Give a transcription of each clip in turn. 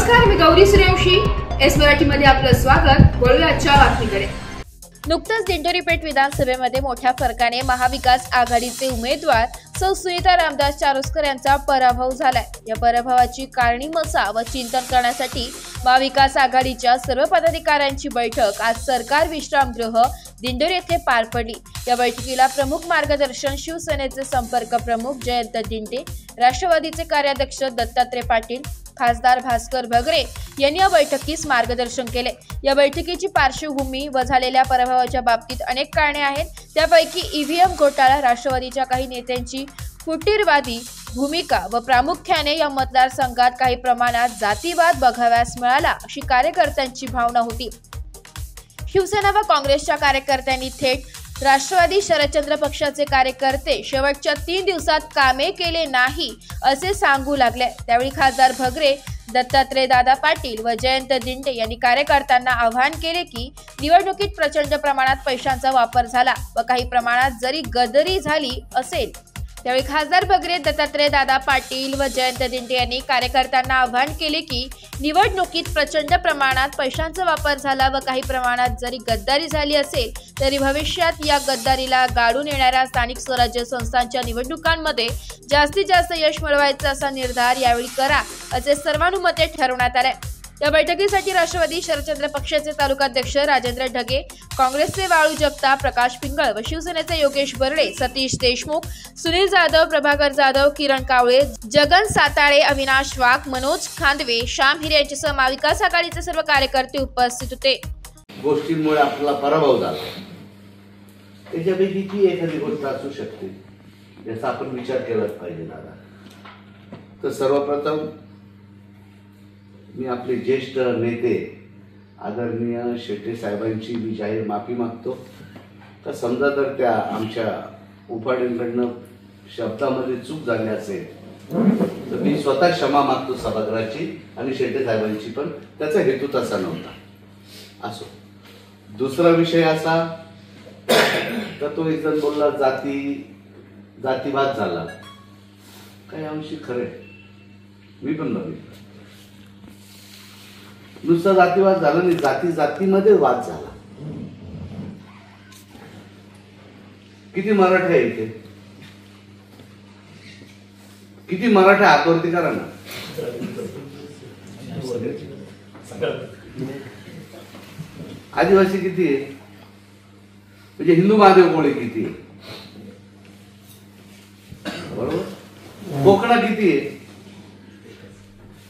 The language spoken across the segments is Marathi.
नमस्कार, मी गौरी सूर्यवंशी. एस मराठीमध्ये आपलं स्वागत. वळूया आजच्या बातमीकडे. नुकताच दिंडोरी पेठ विधानसभेमध्ये मोठ्या फरकाने महाविकास आघाडीचे उमेदवार सौ सुनीता रामदास चारोस्कर यांचा पराभव झालाय. या पराभवाची कारणी मसा व चिंतन करण्यासाठी महाविकास आघाडीच्या सर्व पदाधिकाऱ्यांची बैठक आज सरकार विश्रामगृह दिंडोरी येथे पार पडली. या बैठकीला प्रमुख मार्गदर्शन शिवसेनेचे संपर्क प्रमुख जयंत दिंडे, राष्ट्रवादीचे कार्याध्यक्ष दत्तात्रय पाटील, खासदार भास्कर भगरे यांनी या बैठकीस मार्गदर्शन केले. या बैठकीची पार्श्वभूमी व झालेल्या पराभवाच्या बाबतीत अनेक कारणे आहेत. त्यापैकी ईव्हीएम घोटाळा, राष्ट्रवादीच्या काही नेत्यांची फुटीरवादी भूमिका व प्रामुख्याने या मतदारसंघात काही प्रमाणात जातीवाद बघाव्यास मिळाला अशी कार्यकर्त्यांची भावना होती. शिवसेना व काँग्रेसच्या कार्यकर्त्यांनी थेट राष्ट्रवादी शरदचंद्र पक्षाचे कार्यकर्ते शेवटच्या 3 दिवसात कामे केले नाही असे सांगू लागले. त्यावेळी खासदार भगरे, दत्तात्रय दादा पाटील व जयंत दिंडे यांनी कार्यकर्त्यांना आवाहन केले की निवडणुकीत प्रचंड प्रमाणात पैशांचा वापर झाला व काही प्रमाणात जरी गदरी झाली असेल. त्यावेळी खासदार भगरे, दत्तात्रय दादा पाटील व जयंत दिंडे यांनी कार्यकर्त्यांना आवाहन केले की निवडणुकीत प्रचंड प्रमाणात पैशांचा वापर झाला व काही प्रमाणात जरी गद्दारी झाली असेल तरी भविष्यात या गद्दारीला गाडून येणाऱ्या स्थानिक स्वराज्य संस्थांच्या निवडणुकांमध्ये जास्तीत जास्त यश मिळवायचा असा निर्धार यावेळी करा असे सर्वानुमते ठरवण्यात आले. या बैठकीसाठी राष्ट्रवादी शरदचंद्र पक्षाचे तालुकाध्यक्ष राजेंद्र ढगे, काँग्रेसचे वाळू जगताप, प्रकाश पिंगळ व शिवसेनेचे योगेश बर्डे, सतीश देशमुख, सुनील जाधव, प्रभाकर जाधव, किरण कावळे, जगन साताळे, अविनाश वाघ, मनोज खांदवे, श्याम हिरे यांच्यासह महाविकास आघाडीचे सर्व कार्यकर्ते उपस्थित होते. गोष्टींमुळे आपला पराभव झाला, त्याच्यापैकी ती एखादी गोष्ट असू शकते याचा आपण विचार केलाच पाहिजे दादा. तर सर्वप्रथम मी आपले ज्येष्ठ नेते आदरणीय शेट्टे साहेबांची मी जाहीर माफी मागतो. तर समजा जर त्या आमच्या उपाड्यांकडनं शब्दामध्ये चूक झाली असेल तर मी स्वतः क्षमा मागतो सभागृहाची आणि शेट्टे साहेबांची पण. त्याचा हेतू तसा नव्हता. असो, दुसरा विषय असा तर तो एक जण बोलला जातीवाद झाला. काही अंशी खरे, मी पण बघितलं. नुसता जातीवाद झाला नाही, जातीमध्ये वाद झाला. किती मराठा आहे इथे, किती मराठा हातवरती करा ना. आदिवासी किती आहे, म्हणजे हिंदू महादेव कोळी किती आहे, बरोबर. कोकणा किती आहे,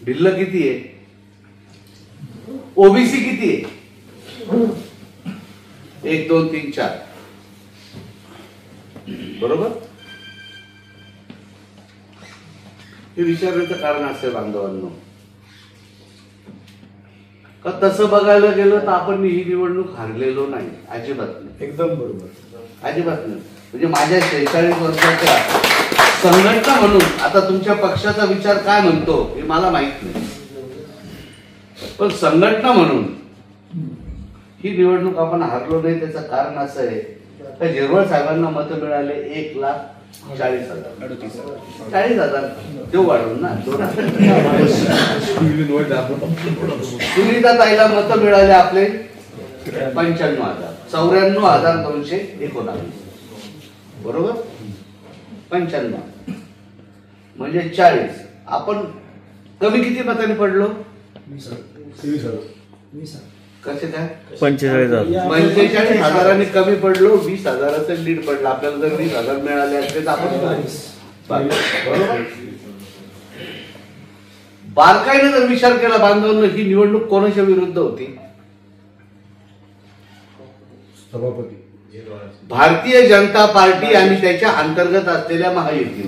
भिल्ल किती आहे, ओबीसी किती आहे, 1 2 3 4, बरोबर. हे विचारण्याचं कारण असेल बांधवांनो का तसं बघायला गेलं तर आपण ही निवडणूक हारलेलो नाही, अजिबात नाही. एकदम बरोबर, अजिबात नाही. म्हणजे माझ्या 46 वर्षाच्या संघटना म्हणून, आता तुमच्या पक्षाचा विचार काय म्हणतो हे मला माहित नाही, पण संघटना म्हणून ही निवडणूक आपण हारलो नाही. त्याचं कारण असं आहे का झिरवळ साहेबांना मतं मिळाले 1,40,000. 40,000 देऊ वाढवून ना. सुनीता ताईला मतं मिळाले आपले 95,000, 94,219, बरोबर. 95 म्हणजे 40. आपण कमी किती मतांनी पडलो, कसे काय 45,000 कमी पडलो. 20,000चं लीड पडलं. आपल्याला जर 20,000 मिळाले असते तर आपण बरोबर. बारकाईने जर विचार केला बांधवांनो, ही निवडणूक कोणाच्या विरुद्ध होती, सभापती भारतीय जनता पार्टी आणि त्याच्या अंतर्गत असलेल्या महायुती,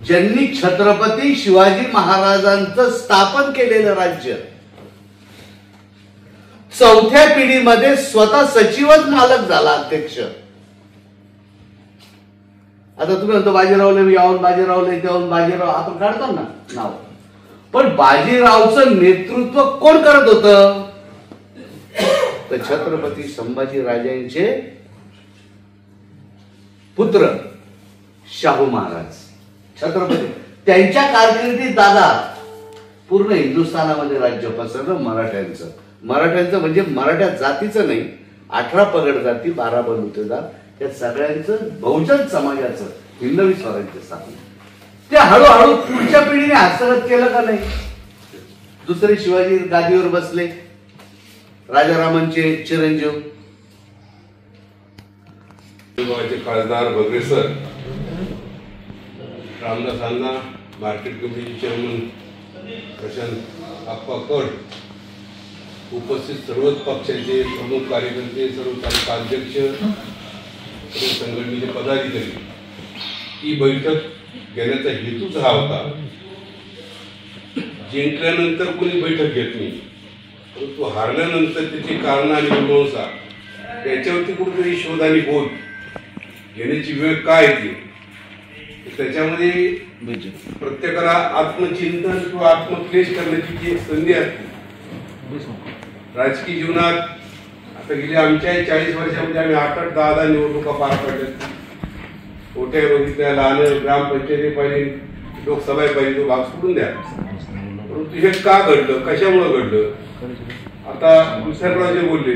ज्यांनी छत्रपती शिवाजी महाराजांचं स्थापन केलेलं राज्य 4थ्या पिढीमध्ये स्वतः सचिवच मालक झाला, अध्यक्ष. आता तुम्ही म्हणतो बाजीरावले यावून बाजीरावले त्याहून बाजीराव, आपण काढतो ना नाव, पण बाजीरावचं नेतृत्व कोण करत होतं तर छत्रपती संभाजी राजांचे पुत्र शाहू महाराज. छत्रपती त्यांच्या कारकिर्दीत दादा पूर्ण हिंदुस्थानामध्ये राज्य पसरलं मराठ्यांचं म्हणजे मराठ्या जातीचं नाही, 18 पगड जाती, 12 बलुतेदार या सगळ्यांचं बहुजन समाजाचं हिंदवी स्वराज्य स्थापना. ते हळूहळू पुढच्या पिढीने हस्तगत केलं का नाही? दुसरे शिवाजी गादीवर बसले, राजारामांचे चिरंजीव खासदार भगरे सर, रामदास अण्णा, मार्केट कमिटीचे चेअरमन प्रशांत आप्पा कट, उपस्थित सर्वच पक्षाचे प्रमुख कार्यकर्ते, सर्व तालुका अध्यक्ष, सर्व संघटनेचे पदाधिकारी, ही बैठक घेण्याचा हेतूच हा होता. जिंकल्यानंतर कोणी बैठक घेत नाही, परंतु हारल्यानंतर त्याची कारण आणि मीमांसा त्याच्यावरती कुठेतरी शोध आणि बोध घेण्याची वेळ काय येते, त्याच्यामध्ये प्रत्येकाला आत्मचिंतन किंवा आत्मक्लेश करण्याची जी एक संधी असते. राजकीय जीवनात आता गेल्या आमच्या 40 वर्षामध्ये आम्ही 8-8, 10-10 निवडणुका पार पाडल्या. मोठ्या बघितल्या, लहान ग्रामपंचायती पाहिजे, लोकसभा पाहिजे, तो भाग सोडून द्या. परंतु हे का घडलं, कशामुळे घडलं, आता विसरराव जे बोलले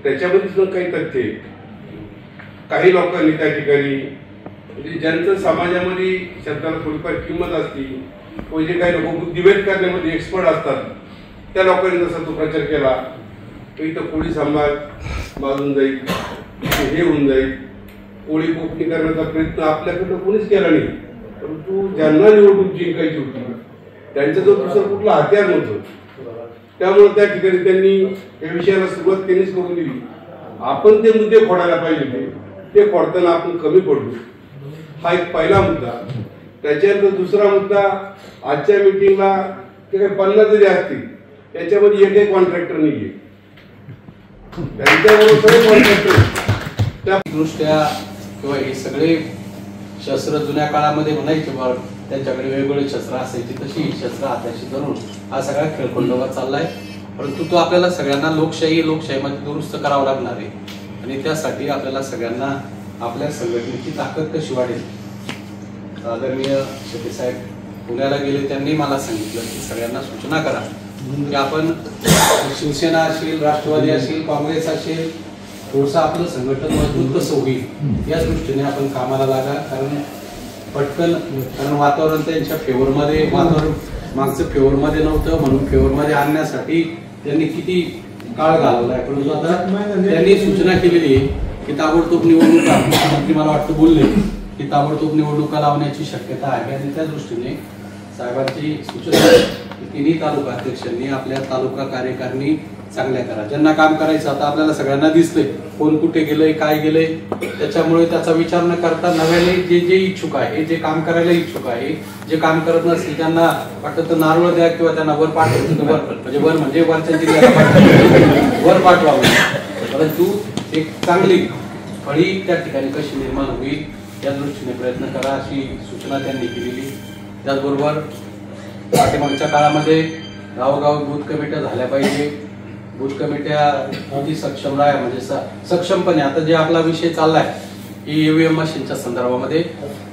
त्याच्यामध्ये सुद्धा काही तथ्य आहे. काही लोकांनी त्या ठिकाणी म्हणजे ज्यांचं समाजामध्ये शब्दाला थोडीफार किंमत असते, जे काही लोक बुद्धिभेद करण्यामध्ये एक्सपर्ट असतात, त्या लोकांनी जसा तो प्रचार केला तर इथं कोळी समाज माजून जाईल, हे होऊन जाईल, कोळी कोकणी करण्याचा प्रयत्न आपल्याकडनं कोणीच केला नाही. परंतु ज्यांना निवडणूक जिंकायची होती त्यांचं जो दुसरं कुठलं हत्यार नव्हतं, त्यामुळे त्या ठिकाणी त्यांनी या विषयाला सुरुवात त्यांनीच करून दिली. आपण ते मुद्दे खोडायला पाहिजे, ते खोडताना आपण कमी पडलो. हा एक पहिला मुद्दा. त्याच्यानंतर दुसरा मुद्दा, आजच्या मीटिंगला ते काही 50 जरी असतील त्याच्यामध्ये एकही कॉन्ट्रॅक्टर नाहीये, त्यांच्याबरोबर सगळे कॉन्ट्रॅक्टर त्या दृष्ट्या किंवा हे सगळे शस्त्र जुन्या काळामध्ये म्हणायचे बघ, त्यांच्याकडे वेगवेगळे शस्त्र असायची, तशी शस्त्र हाताशी धरून हा सगळा खेळखंडोबा चाललाय. परंतु तो आपल्याला सगळ्यांना लोकशाहीमध्ये दुरुस्त करावा लागणार आहे. आणि त्यासाठी आपल्याला सगळ्यांना आपल्या संघटनेची ताकद कशी वाढेल. आदरणीय शेट्टी साहेब पुण्याला गेले, त्यांनी मला सांगितलं की सगळ्यांना सूचना करा की आपण शिवसेना असेल, राष्ट्रवादी असेल, काँग्रेस असेल, थोडंसं आपलं संघटन मजबूत कसं होईल या दृष्टीने आपण कामाला लागा. कारण वातावरण त्यांच्या फेवरमध्ये, वातावरण मागचं फेवरमध्ये नव्हतं, म्हणून फेवरमध्ये आणण्यासाठी त्यांनी किती काळ घालवलाय. परंतु आता त्यांनी सूचना केलेली आहे की ताबडतोब निवडणुका, मुख्यमंत्री मला वाटतं बोलले की ताबडतोब निवडणुका लावण्याची शक्यता आहे. आणि त्या दृष्टीने साहेबांची सूचना तिन्ही तालुका अध्यक्षांनी आपल्या तालुका कार्यकारिणी चांगल्या करा. ज्यांना काम करायचं आता आपल्याला सगळ्यांना दिसतंय कोण कुठे गेलंय, काय गेलंय, त्याच्यामुळे त्याचा विचार न करता नव्याने जे इच्छुक आहे, जे काम करायला इच्छुक आहे, जे काम करत नसतील त्यांना वाटतं तर नारळ द्या किंवा त्यांना वर पाठवायचं. म्हणजे वर म्हणजे वरच्या जिल्ह्याला वर पाठवावं. परंतु एक चांगली फळी त्या ठिकाणी कशी निर्माण होईल या दृष्टीने प्रयत्न करा अशी सूचना त्यांनी केलेली. त्याचबरोबर पाठीमागच्या काळामध्ये गावोगाव बूथ कमिट्या झाल्या पाहिजे. बूथ कमिट्या किती सक्षम राहा, म्हणजे सक्षमपणे. आता जे आपला विषय चाललाय ईव्हीएम मशीनच्या संदर्भामध्ये,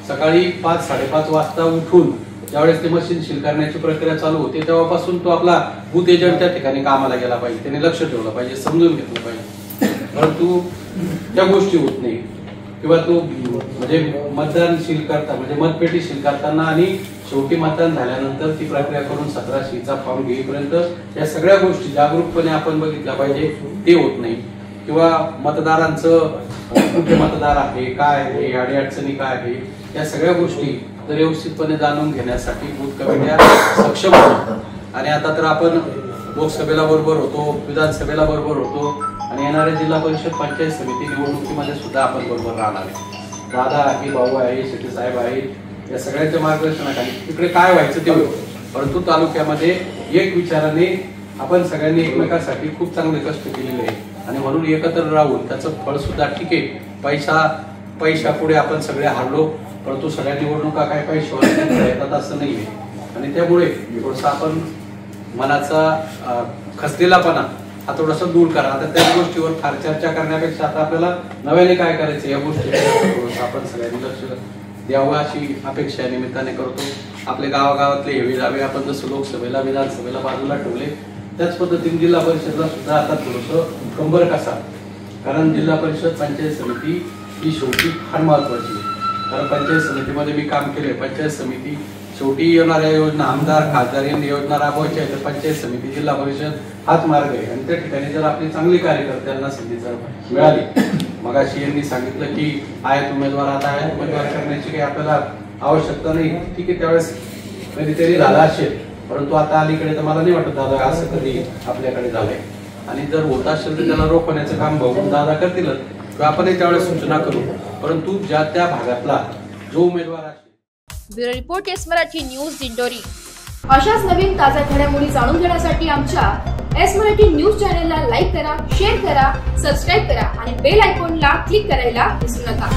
सकाळी 5-5:30 वाजता उठून ज्यावेळेस ते मशीन सील करण्याची प्रक्रिया चालू होते तेव्हापासून तो आपला बूथ एजंट त्या ठिकाणी कामाला गेला पाहिजे, त्याने लक्ष ठेवलं पाहिजे, समजून घेतलं पाहिजे. परंतु त्या गोष्टी होत नाही. किंवा तो म्हणजे मतदान सील करता, म्हणजे मतपेटी सील करताना आणि शेवटी मतदान झाल्यानंतर ती प्रक्रिया करून 1700चा फॉर्म घेईपर्यंत या सगळ्या गोष्टी जागरूकपणे आपण बघितल्या पाहिजे, ते होत नाही. किंवा मतदारांचं कुठे मतदार आहे, काय आहे, अडीअडचणी काय आहे, या सगळ्या गोष्टी तर व्यवस्थितपणे जाणून घेण्यासाठी बूथ कमिट्या सक्षम होतात. आणि आता तर आपण लोकसभेला बरोबर होतो, विधानसभेला बरोबर होतो आणि येणाऱ्या जिल्हा परिषद पंचायत समिती निवडणुकीमध्ये सुद्धा आपण बरोबर राहणार आहे. दादा आहे, भाऊ आहे, शेट्टी साहेब आहे, या सगळ्यांच्या मार्गदर्शनाखाली तिकडे काय व्हायचं ते होईल. परंतु तालुक्यामध्ये एक विचाराने आपण सगळ्यांनी एकमेकांसाठी खूप चांगले कष्ट केलेले आहे आणि म्हणून एकत्र राहून त्याचं फळ सुद्धा ठीक आहे. पैशा पुढे आपण सगळे हारलो, परंतु सगळ्या निवडणुका काय पैशावर येतात असं नाहीये. आणि त्यामुळे थोडंसं आपण मनाचा खचलेलापणा हा थोडासा दूर करा. आता त्या गोष्टीवर फार चर्चा करण्यापेक्षा आता आपल्याला नव्याने काय करायचं या गोष्टी आपण सगळ्यांनी लक्ष द्यावं अशी अपेक्षा या निमित्ताने करतो. आपले गावागावातले हेवे दावे आपण जसं लोकसभेला विधानसभेला बाजूला ठेवले त्याच पद्धतीने जिल्हा परिषदला सुद्धा आता थोडंसं कंबर कसा, कारण जिल्हा परिषद पंचायत समिती ही शेवटी फार महत्वाची आहे. कारण पंचायत समितीमध्ये मी काम केले. पंचायत समिती शेवटी येणाऱ्या योजना आमदार खासदार यांनी योजना राबवायच्या तर पंचायत समिती जिल्हा परिषद हाच मार्ग आहे. आणि त्या ठिकाणी जर आपली चांगली कार्यकर्त्यांना संधी जर मिळाली, मग अशी यांनी सांगितलं की आयात उमेदवार आता आयात उमेदवार करण्याची काही आपल्याला आवश्यकता नाही. ठीक आहे, त्यावेळेस कधीतरी झाला असेल, परंतु आता अलीकडे तर मला नाही वाटत दादा असं कधी आपल्याकडे झालंय. आणि जर होत असेल तर त्याला रोखण्याचं काम बघून दादा करतीलच किंवा आपणही त्यावेळेस सूचना करू. परंतु ज्या त्या भागातला जो उमेदवार असेल. Bureau report S Marathi news Dindori. अशाच नवीन ताज्या घडामोडी जाणून घेण्यासाठी आमच्या एस मराठी न्यूज चॅनलला लाईक करा, शेअर करा, सबस्क्राईब करा आणि बेल आयकॉनला क्लिक करायला विसरू नका.